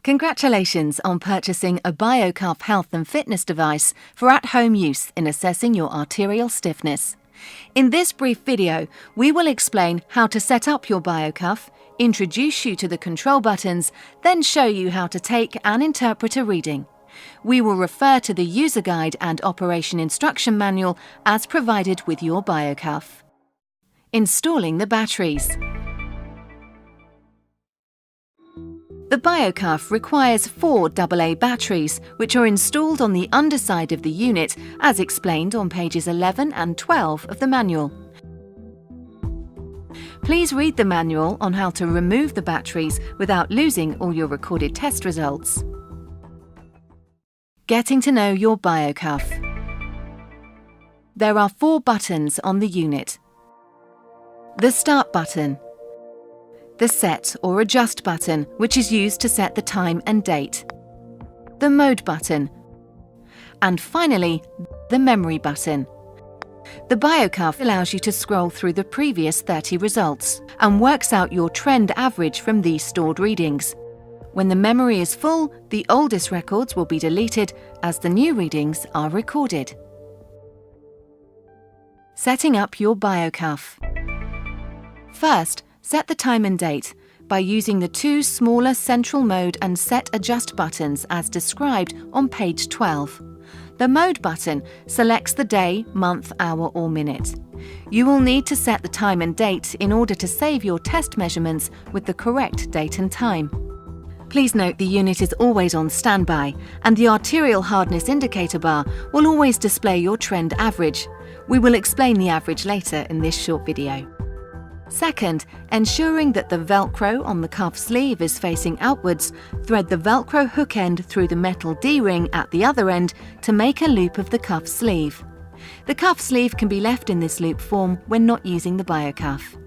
Congratulations on purchasing a BioCuff health and fitness device for at-home use in assessing your arterial stiffness. In this brief video, we will explain how to set up your BioCuff, introduce you to the control buttons, then show you how to take and interpret a reading. We will refer to the user guide and operation instruction manual as provided with your BioCuff. Installing the batteries. The BioCuff requires 4 AA batteries, which are installed on the underside of the unit, as explained on pages 11 and 12 of the manual. Please read the manual on how to remove the batteries without losing all your recorded test results. Getting to know your BioCuff. There are 4 buttons on the unit. The Start button. The Set or Adjust button, which is used to set the time and date. The Mode button. And finally, the Memory button. The BioCuff allows you to scroll through the previous 30 results and works out your trend average from these stored readings. When the memory is full, the oldest records will be deleted as the new readings are recorded. Setting up your BioCuff. First, set the time and date by using the 2 smaller Central Mode and Set Adjust buttons as described on page 12. The Mode button selects the day, month, hour or minute. You will need to set the time and date in order to save your test measurements with the correct date and time. Please note the unit is always on standby and the arterial hardness indicator bar will always display your trend average. We will explain the average later in this short video. Second, ensuring that the Velcro on the cuff sleeve is facing outwards, thread the Velcro hook end through the metal D-ring at the other end to make a loop of the cuff sleeve. The cuff sleeve can be left in this loop form when not using the BioCuff.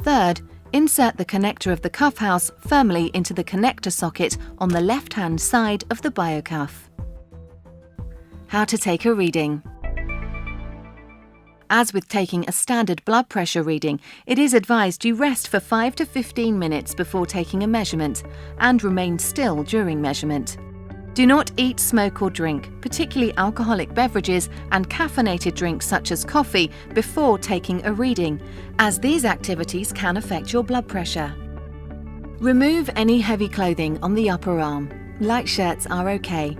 Third, insert the connector of the cuff house firmly into the connector socket on the left-hand side of the BioCuff. How to take a reading. As with taking a standard blood pressure reading, it is advised you rest for 5 to 15 minutes before taking a measurement and remain still during measurement. Do not eat, smoke or drink, particularly alcoholic beverages and caffeinated drinks such as coffee, before taking a reading, as these activities can affect your blood pressure. Remove any heavy clothing on the upper arm. Light shirts are okay.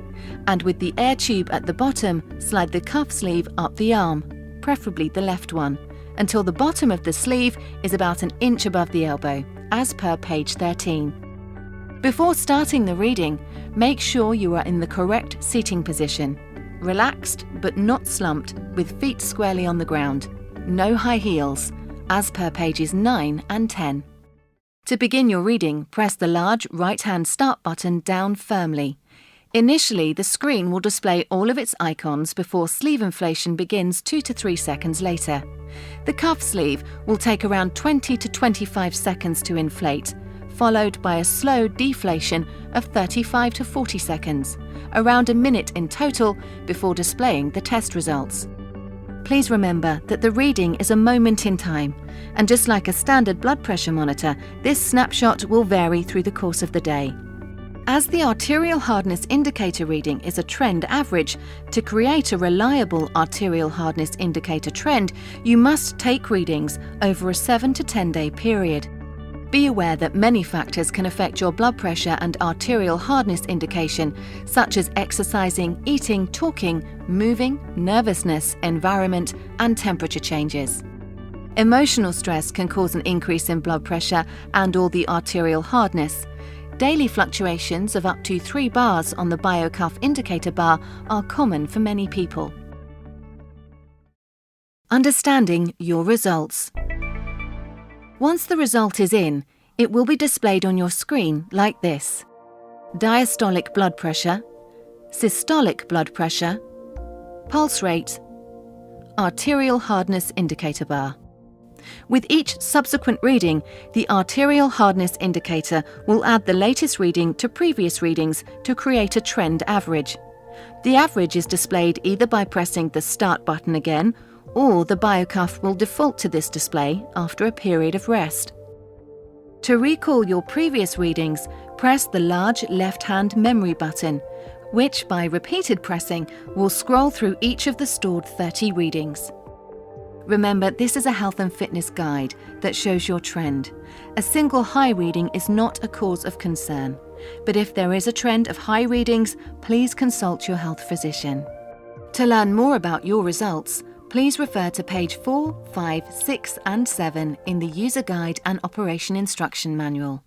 And with the air tube at the bottom, slide the cuff sleeve up the arm, preferably the left one, until the bottom of the sleeve is about an inch above the elbow, as per page 13. Before starting the reading, make sure you are in the correct seating position, relaxed but not slumped, with feet squarely on the ground. No high heels, as per pages 9 and 10. To begin your reading, press the large right-hand Start button down firmly. Initially, the screen will display all of its icons before sleeve inflation begins 2 to 3 seconds later. The cuff sleeve will take around 20 to 25 seconds to inflate, followed by a slow deflation of 35 to 40 seconds, around a minute in total, before displaying the test results. Please remember that the reading is a moment in time, and just like a standard blood pressure monitor, this snapshot will vary through the course of the day. As the arterial hardness indicator reading is a trend average, to create a reliable arterial hardness indicator trend, you must take readings over a 7 to 10 day period. Be aware that many factors can affect your blood pressure and arterial hardness indication, such as exercising, eating, talking, moving, nervousness, environment, and temperature changes. Emotional stress can cause an increase in blood pressure and/or the arterial hardness. Daily fluctuations of up to 3 bars on the BioCuff indicator bar are common for many people. Understanding your results. Once the result is in, it will be displayed on your screen like this: diastolic blood pressure, systolic blood pressure, pulse rate, arterial hardness indicator bar. With each subsequent reading, the arterial hardness indicator will add the latest reading to previous readings to create a trend average. The average is displayed either by pressing the Start button again, or the BioCuff will default to this display after a period of rest. To recall your previous readings, press the large left-hand memory button, which, by repeated pressing, will scroll through each of the stored 30 readings. Remember, this is a health and fitness guide that shows your trend. A single high reading is not a cause of concern, but if there is a trend of high readings, please consult your health physician. To learn more about your results, please refer to page 4, 5, 6 and 7 in the User Guide and Operation Instruction Manual.